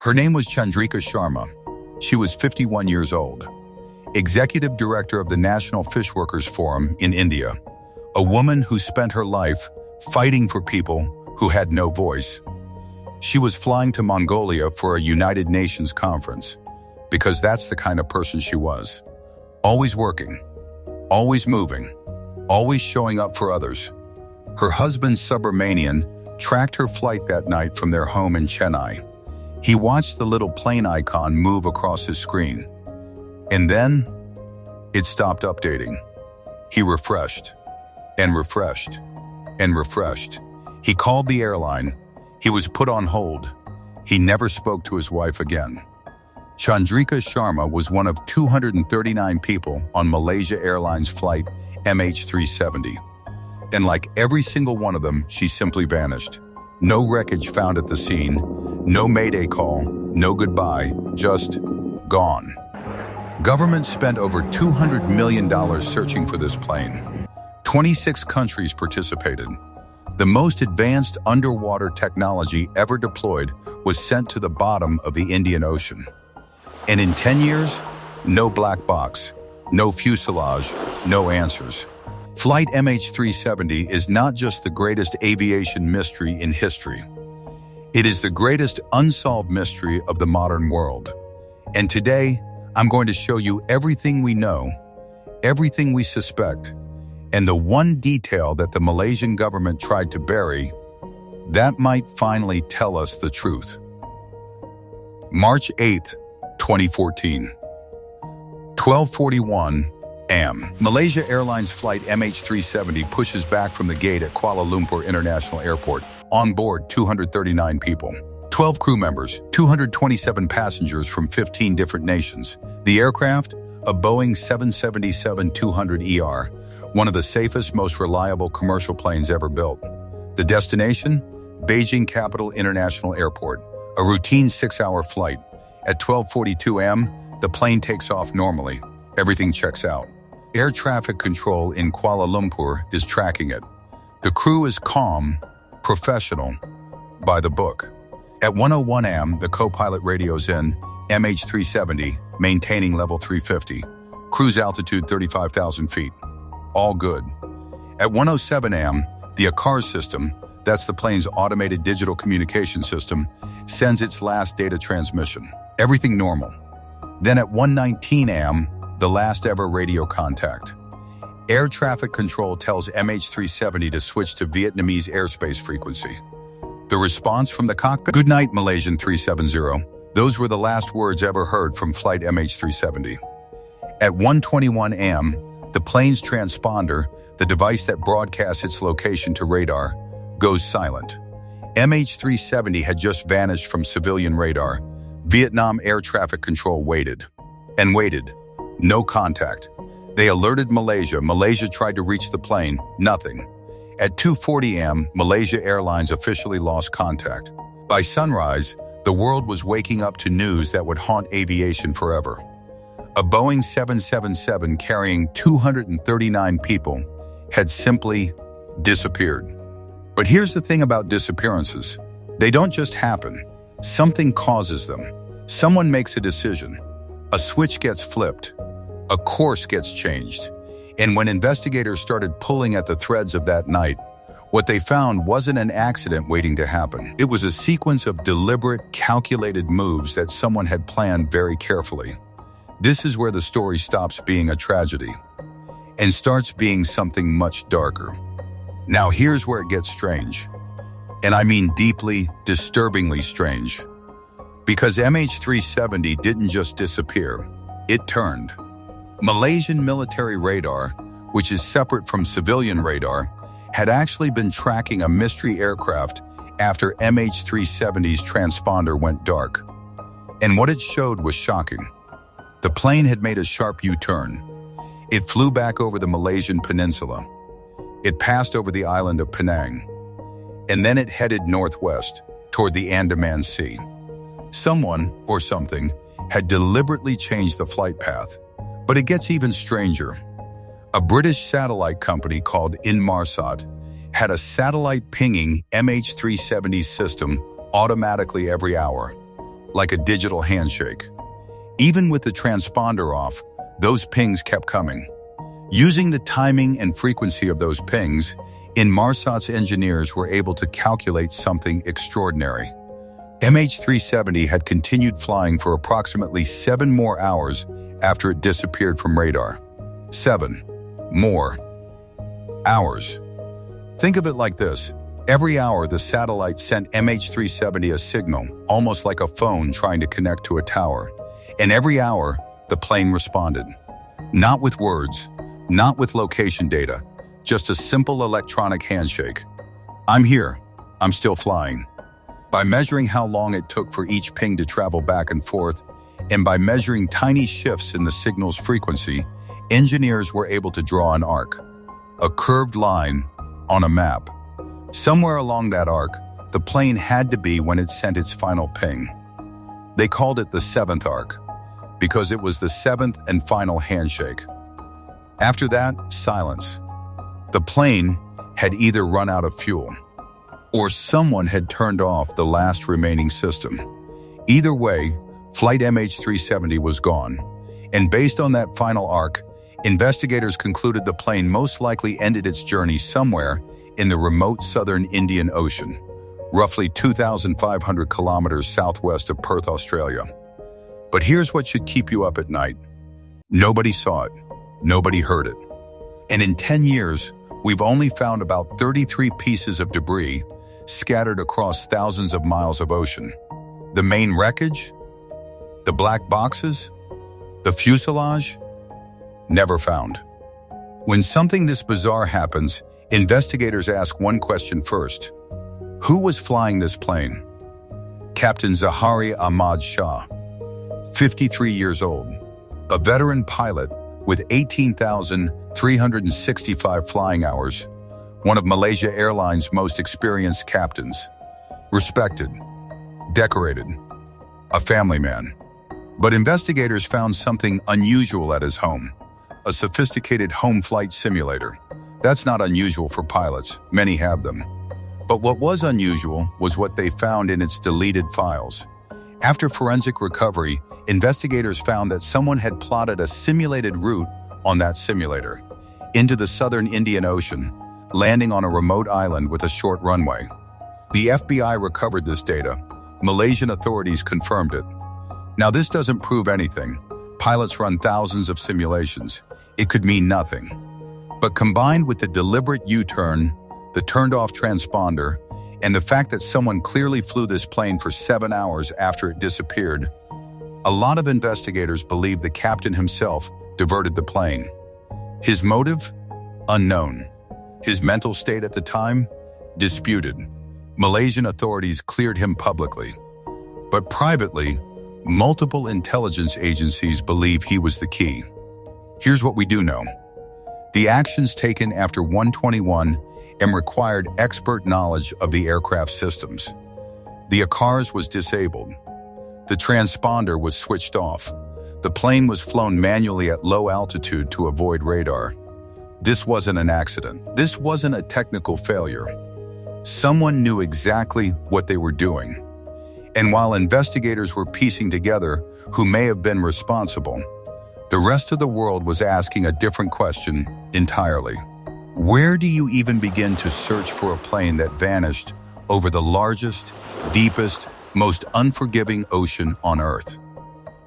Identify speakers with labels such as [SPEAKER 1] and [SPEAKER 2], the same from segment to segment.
[SPEAKER 1] Her name was Chandrika Sharma. She was 51 years old, executive director of the National Fish Workers Forum in India, a woman who spent her life fighting for people who had no voice. She was flying to Mongolia for a United Nations conference because that's the kind of person she was. Always working, always moving, always showing up for others. Her husband, Subramanian, tracked her flight that night from their home in Chennai. He watched the little plane icon move across his screen. And then, it stopped updating. He refreshed, and refreshed, and refreshed. He called the airline. He was put on hold. He never spoke to his wife again. Chandrika Sharma was one of 239 people on Malaysia Airlines flight MH370. And like every single one of them, she simply vanished. No wreckage found at the scene, no mayday call, no goodbye, just gone. Government spent over $200 million searching for this plane. 26 countries participated. The most advanced underwater technology ever deployed was sent to the bottom of the Indian Ocean. And in 10 years, no black box, no fuselage, no answers. Flight MH370 is not just the greatest aviation mystery in history. It is the greatest unsolved mystery of the modern world. And today, I'm going to show you everything we know, everything we suspect, and the one detail that the Malaysian government tried to bury that might finally tell us the truth. March 8th, 2014. 12:41 a.m. Malaysia Airlines flight MH370 pushes back from the gate at Kuala Lumpur International Airport. On board, 239 people. 12 crew members, 227 passengers from 15 different nations. The aircraft, a Boeing 777-200ER, one of the safest, most reliable commercial planes ever built. The destination? Beijing Capital International Airport. A routine 6-hour flight. At 12:42 a.m., the plane takes off normally. Everything checks out. Air traffic control in Kuala Lumpur is tracking it. The crew is calm, professional, by the book. At 1:01 a.m., the co-pilot radios in MH370, maintaining level 350. Cruise altitude 35,000 feet. All good. At 1:07 a.m., the ACARS system, that's the plane's automated digital communication system, sends its last data transmission. Everything normal. Then at 1:19 a.m., the last ever radio contact. Air traffic control tells MH370 to switch to Vietnamese airspace frequency. The response from the cockpit? Good night, Malaysian 370. Those were the last words ever heard from flight MH370. At 1:21 a.m., the plane's transponder, the device that broadcasts its location to radar, goes silent. MH370 had just vanished from civilian radar. Vietnam Air Traffic Control waited and waited. No contact. They alerted Malaysia. Malaysia tried to reach the plane. Nothing. At 2:40 a.m., Malaysia Airlines officially lost contact. By sunrise, the world was waking up to news that would haunt aviation forever. A Boeing 777 carrying 239 people had simply disappeared. But here's the thing about disappearances. They don't just happen. Something causes them. Someone makes a decision. A switch gets flipped. A course gets changed. And when investigators started pulling at the threads of that night, what they found wasn't an accident waiting to happen. It was a sequence of deliberate, calculated moves that someone had planned very carefully. This is where the story stops being a tragedy and starts being something much darker. Now here's where it gets strange. And I mean deeply, disturbingly strange. Because MH370 didn't just disappear, it turned. Malaysian military radar, which is separate from civilian radar, had actually been tracking a mystery aircraft after MH370's transponder went dark. And what it showed was shocking. The plane had made a sharp U-turn. It flew back over the Malaysian peninsula. It passed over the island of Penang. And then it headed northwest toward the Andaman Sea. Someone, or something, had deliberately changed the flight path. But it gets even stranger. A British satellite company called Inmarsat had a satellite pinging MH370 system automatically every hour. like a digital handshake. Even with the transponder off, those pings kept coming. Using the timing and frequency of those pings, Inmarsat's engineers were able to calculate something extraordinary. MH370 had continued flying for approximately 7 more hours after it disappeared from radar. 7 more hours. Think of it like this. Every hour, the satellite sent MH370 a signal, almost like a phone trying to connect to a tower. And every hour, the plane responded. Not with words, not with location data, just a simple electronic handshake. I'm here. I'm still flying. By measuring how long it took for each ping to travel back and forth, and by measuring tiny shifts in the signal's frequency, engineers were able to draw an arc, a curved line on a map. Somewhere along that arc, the plane had to be when it sent its final ping. They called it the 7th arc, because it was the 7th and final handshake. After that, silence. The plane had either run out of fuel, or someone had turned off the last remaining system. Either way, flight MH370 was gone, and based on that final arc, investigators concluded the plane most likely ended its journey somewhere in the remote southern Indian Ocean, roughly 2,500 kilometers southwest of Perth, Australia. But here's what should keep you up at night. Nobody saw it. Nobody heard it. And in 10 years, we've only found about 33 pieces of debris scattered across thousands of miles of ocean. The main wreckage? The black boxes? The fuselage? Never found. When something this bizarre happens, investigators ask one question first. Who was flying this plane? Captain Zahari Ahmad Shah, 53 years old, a veteran pilot with 18,365 flying hours, one of Malaysia Airlines' most experienced captains. Respected, decorated, a family man. But investigators found something unusual at his home, a sophisticated home flight simulator. That's not unusual for pilots, many have them. But what was unusual was what they found in its deleted files. After forensic recovery, investigators found that someone had plotted a simulated route on that simulator into the southern Indian Ocean, landing on a remote island with a short runway. The FBI recovered this data. Malaysian authorities confirmed it. Now, this doesn't prove anything. Pilots run thousands of simulations. It could mean nothing. But combined with the deliberate U-turn, the turned-off transponder, and the fact that someone clearly flew this plane for 7 hours after it disappeared, a lot of investigators believe the captain himself diverted the plane. His motive? Unknown. His mental state at the time? Disputed. Malaysian authorities cleared him publicly. But privately, multiple intelligence agencies believe he was the key. Here's what we do know. The actions taken after 121 and required expert knowledge of the aircraft systems. The ACARS was disabled. The transponder was switched off. The plane was flown manually at low altitude to avoid radar. This wasn't an accident. This wasn't a technical failure. Someone knew exactly what they were doing. And while investigators were piecing together who may have been responsible, the rest of the world was asking a different question entirely. Where do you even begin to search for a plane that vanished over the largest, deepest, most unforgiving ocean on Earth?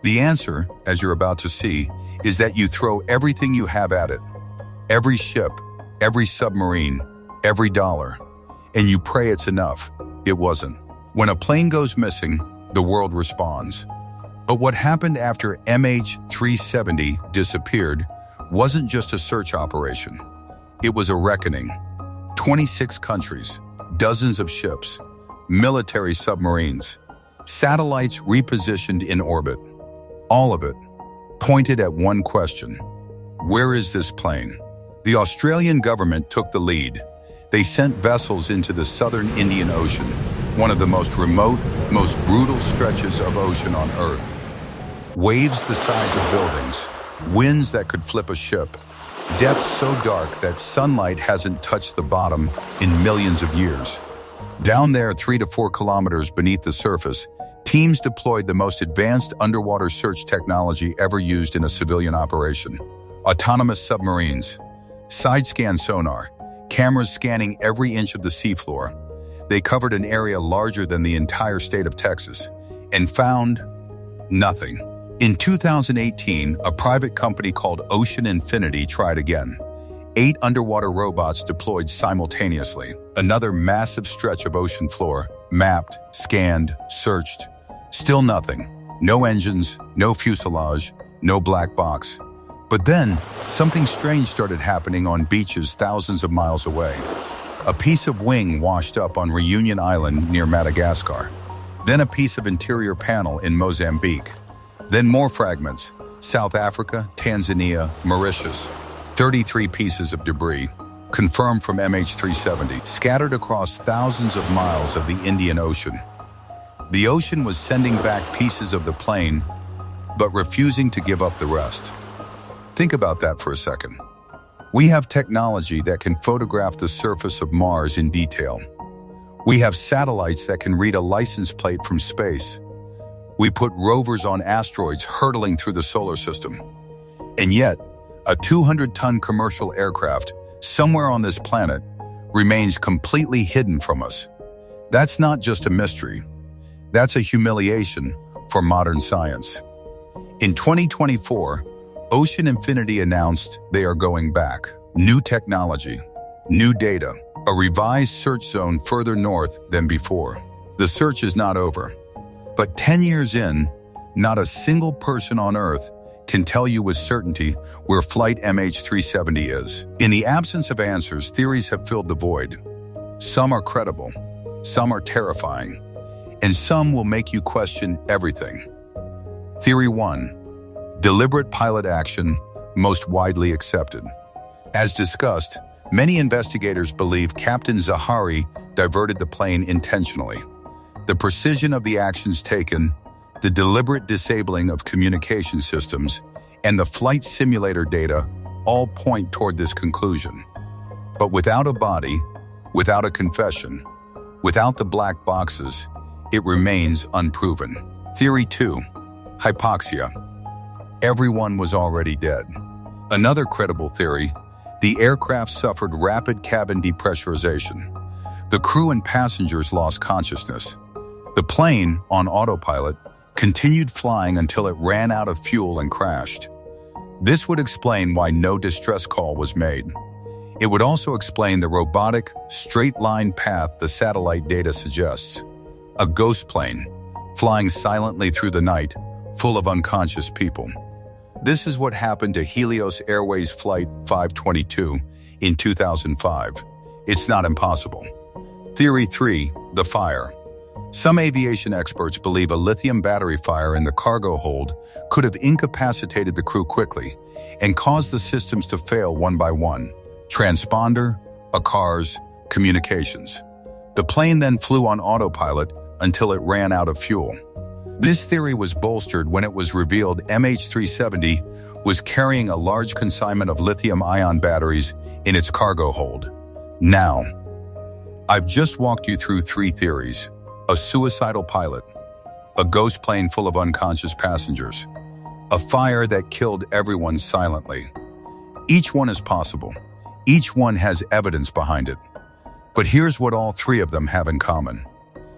[SPEAKER 1] The answer, as you're about to see, is that you throw everything you have at it. Every ship, every submarine, every dollar. And you pray it's enough. It wasn't. When a plane goes missing, the world responds. But what happened after MH370 disappeared wasn't just a search operation. It was a reckoning. 26 countries, dozens of ships, military submarines, satellites repositioned in orbit. All of it pointed at one question. Where is this plane? The Australian government took the lead. They sent vessels into the southern Indian Ocean, one of the most remote, most brutal stretches of ocean on Earth. Waves the size of buildings, winds that could flip a ship, depths so dark that sunlight hasn't touched the bottom in millions of years. Down there, 3 to 4 kilometers beneath the surface, Teams deployed the most advanced underwater search technology ever used in a civilian operation. Autonomous submarines, side-scan sonar, cameras scanning every inch of the seafloor. They covered an area larger than the entire state of Texas and found nothing. In 2018, a private company called Ocean Infinity tried again. 8 underwater robots deployed simultaneously. Another massive stretch of ocean floor, mapped, scanned, searched. Still nothing. No engines, no fuselage, no black box. But then, something strange started happening on beaches thousands of miles away. A piece of wing washed up on Reunion Island near Madagascar. Then a piece of interior panel in Mozambique. Then more fragments, South Africa, Tanzania, Mauritius. 33 pieces of debris, confirmed from MH370, scattered across thousands of miles of the Indian Ocean. The ocean was sending back pieces of the plane, but refusing to give up the rest. Think about that for a second. We have technology that can photograph the surface of Mars in detail. We have satellites that can read a license plate from space. We put rovers on asteroids hurtling through the solar system. And yet, a 200-ton commercial aircraft somewhere on this planet remains completely hidden from us. That's not just a mystery. That's a humiliation for modern science. In 2024, Ocean Infinity announced they are going back. New technology, new data, a revised search zone further north than before. The search is not over. But 10 years in, not a single person on Earth can tell you with certainty where flight MH370 is. In the absence of answers, theories have filled the void. Some are credible, some are terrifying, and some will make you question everything. Theory 1. Deliberate pilot action, most widely accepted. As discussed, many investigators believe Captain Zahari diverted the plane intentionally. The precision of the actions taken, the deliberate disabling of communication systems, and the flight simulator data all point toward this conclusion. But without a body, without a confession, without the black boxes, it remains unproven. Theory 2. Hypoxia. Everyone was already dead. Another credible theory, the aircraft suffered rapid cabin depressurization. The crew and passengers lost consciousness. The plane, on autopilot, continued flying until it ran out of fuel and crashed. This would explain why no distress call was made. It would also explain the robotic, straight-line path the satellite data suggests. A ghost plane, flying silently through the night, full of unconscious people. This is what happened to Helios Airways Flight 522 in 2005. It's not impossible. Theory 3. The fire. Some aviation experts believe a lithium battery fire in the cargo hold could have incapacitated the crew quickly and caused the systems to fail one by one. Transponder, ACARS, communications. The plane then flew on autopilot until it ran out of fuel. This theory was bolstered when it was revealed MH370 was carrying a large consignment of lithium-ion batteries in its cargo hold. Now, I've just walked you through 3 theories. A suicidal pilot, a ghost plane full of unconscious passengers, a fire that killed everyone silently. Each one is possible. Each one has evidence behind it. But here's what all 3 of them have in common.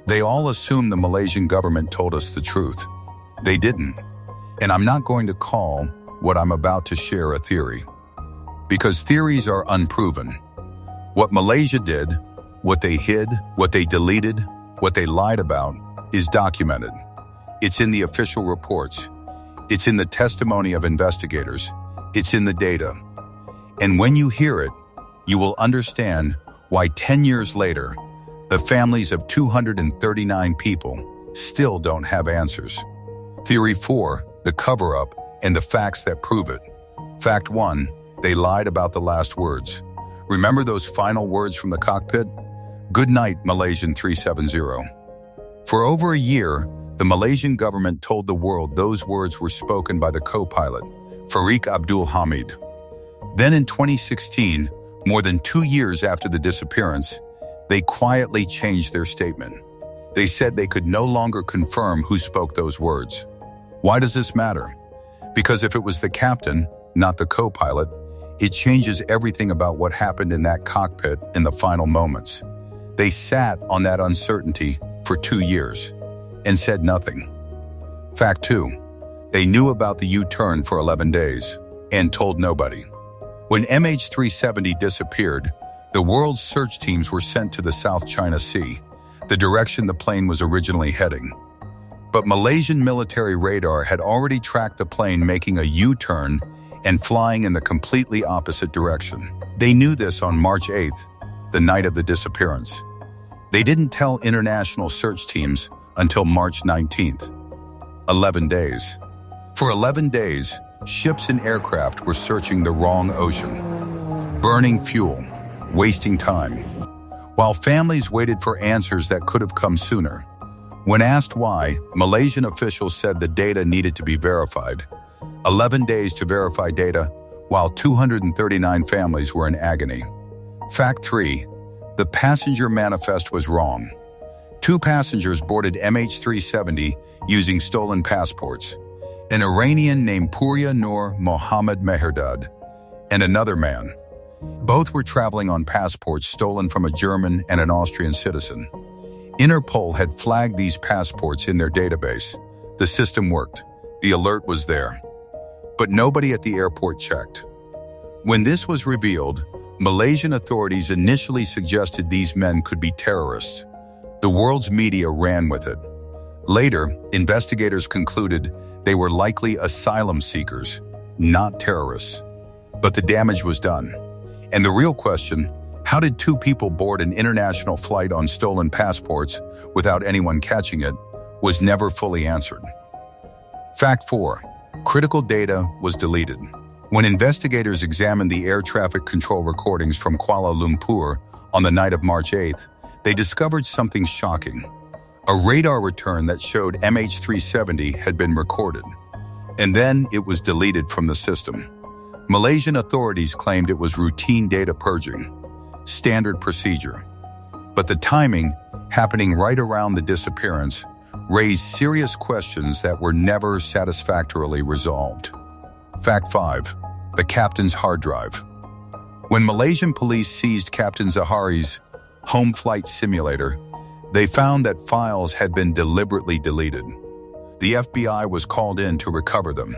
[SPEAKER 1] They all assume the Malaysian government told us the truth. They didn't. And I'm not going to call what I'm about to share a theory. Because theories are unproven. What Malaysia did, what they hid, what they deleted, what they lied about, is documented. It's in the official reports. It's in the testimony of investigators. It's in the data. And when you hear it, you will understand why 10 years later, the families of 239 people still don't have answers. Theory 4, the cover-up and the facts that prove it. Fact 1, they lied about the last words. Remember those final words from the cockpit? Good night, Malaysian 370. For over a year, the Malaysian government told the world those words were spoken by the co-pilot, Farik Abdul Hamid. Then in 2016, more than 2 years after the disappearance, they quietly changed their statement. They said they could no longer confirm who spoke those words. Why does this matter? Because if it was the captain, not the co-pilot, it changes everything about what happened in that cockpit in the final moments. They sat on that uncertainty for 2 years and said nothing. Fact 2. They knew about the U-turn for 11 days and told nobody. When MH370 disappeared, the world's search teams were sent to the South China Sea, the direction the plane was originally heading. But Malaysian military radar had already tracked the plane making a U-turn and flying in the completely opposite direction. They knew this on March 8th, the night of the disappearance. They didn't tell international search teams until March 19th. 11 days. For 11 days, ships and aircraft were searching the wrong ocean, burning fuel, wasting time, while families waited for answers that could have come sooner. When asked why, Malaysian officials said the data needed to be verified. 11 days to verify data, while 239 families were in agony. Fact 3. The passenger manifest was wrong. 2 passengers boarded MH370 using stolen passports. An Iranian named Purya Noor Mohammad Mehrdad and another man. Both were traveling on passports stolen from a German and an Austrian citizen. Interpol had flagged these passports in their database. The system worked. The alert was there. But nobody at the airport checked. When this was revealed, Malaysian authorities initially suggested these men could be terrorists. The world's media ran with it. Later, investigators concluded they were likely asylum seekers, not terrorists. But the damage was done. And the real question, how did 2 people board an international flight on stolen passports without anyone catching it, was never fully answered. Fact 4. Critical data was deleted. When investigators examined the air traffic control recordings from Kuala Lumpur on the night of March 8th, they discovered something shocking. A radar return that showed MH370 had been recorded. And then it was deleted from the system. Malaysian authorities claimed it was routine data purging, standard procedure. But the timing, happening right around the disappearance, raised serious questions that were never satisfactorily resolved. Fact 5. The captain's hard drive. When Malaysian police seized Captain Zahari's home flight simulator, they found that files had been deliberately deleted. The FBI was called in to recover them.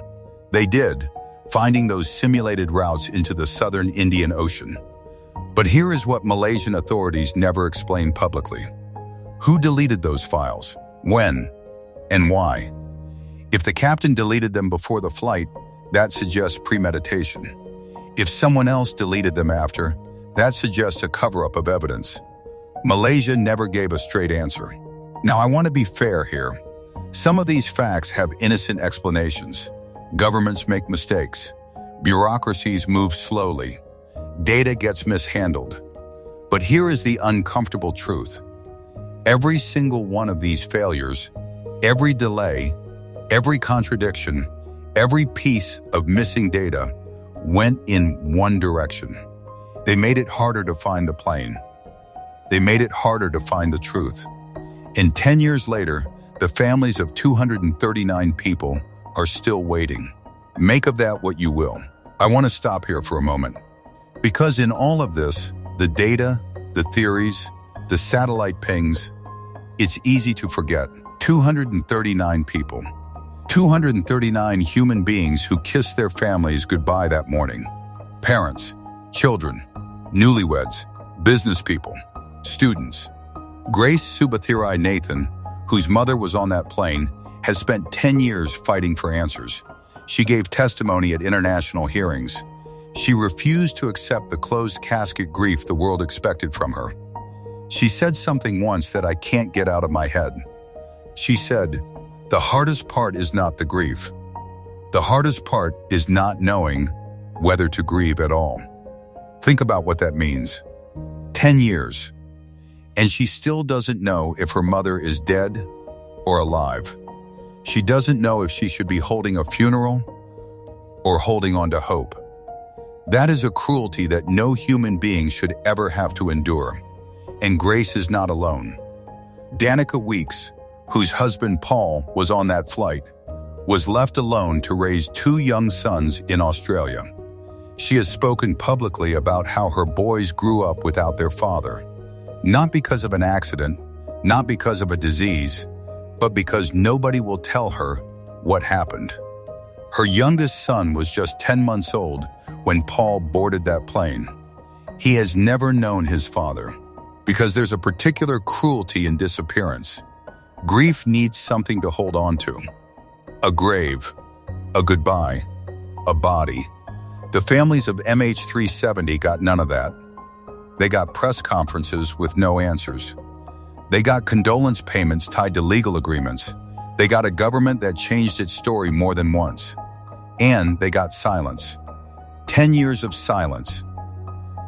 [SPEAKER 1] They did, finding those simulated routes into the southern Indian Ocean. But here is what Malaysian authorities never explained publicly. Who deleted those files? When? And why? If the captain deleted them before the flight, that suggests premeditation. If someone else deleted them after, that suggests a cover-up of evidence. Malaysia never gave a straight answer. Now, I want to be fair here. Some of these facts have innocent explanations. Governments make mistakes. Bureaucracies move slowly. Data gets mishandled. But here is the uncomfortable truth. Every single one of these failures, every delay, every contradiction, every piece of missing data went in one direction. They made it harder to find the plane. They made it harder to find the truth. And 10 years later, the families of 239 people are still waiting. Make of that what you will. I want to stop here for a moment. Because in all of this, the data, the theories, the satellite pings, it's easy to forget. 239 people. 239 human beings who kissed their families goodbye that morning. Parents, children, newlyweds, business people, students. Grace Subathirai Nathan, whose mother was on that plane, has spent 10 years fighting for answers. She gave testimony at international hearings. She refused to accept the closed casket grief the world expected from her. She said something once that I can't get out of my head. She said, "The hardest part is not the grief. The hardest part is not knowing whether to grieve at all." Think about what that means. 10 years. And she still doesn't know if her mother is dead or alive. She doesn't know if she should be holding a funeral or holding on to hope. That is a cruelty that no human being should ever have to endure. And Grace is not alone. Danica Weeks, whose husband Paul was on that flight, was left alone to raise two young sons in Australia. She has spoken publicly about how her boys grew up without their father, not because of an accident, not because of a disease, but because nobody will tell her what happened. Her youngest son was just 10 months old when Paul boarded that plane. He has never known his father because there's a particular cruelty in disappearance. Grief needs something to hold on to. A grave, a goodbye, a body. The families of MH370 got none of that. They got press conferences with no answers. They got condolence payments tied to legal agreements. They got a government that changed its story more than once. And they got silence. 10 years of silence.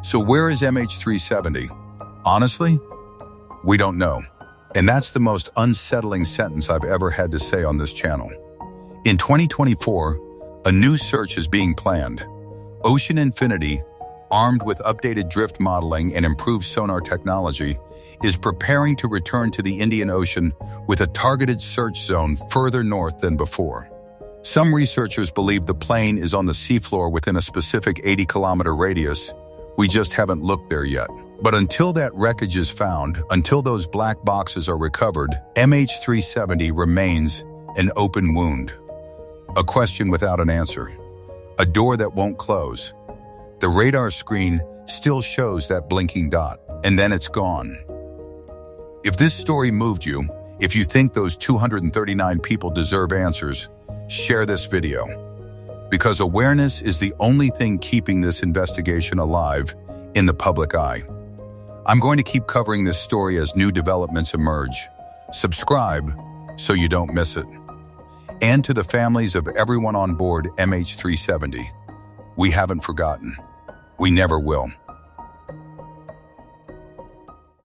[SPEAKER 1] So where is MH370? Honestly, we don't know. And that's the most unsettling sentence I've ever had to say on this channel. In 2024, a new search is being planned. Ocean Infinity, armed with updated drift modeling and improved sonar technology, is preparing to return to the Indian Ocean with a targeted search zone further north than before. Some researchers believe the plane is on the seafloor within a specific 80-kilometer radius. We just haven't looked there yet. But until that wreckage is found, until those black boxes are recovered, MH370 remains an open wound. A question without an answer. A door that won't close. The radar screen still shows that blinking dot, and then it's gone. If this story moved you, if you think those 239 people deserve answers, share this video. Because awareness is the only thing keeping this investigation alive in the public eye. I'm going to keep covering this story as new developments emerge. Subscribe so you don't miss it. And to the families of everyone on board MH370, we haven't forgotten. We never will.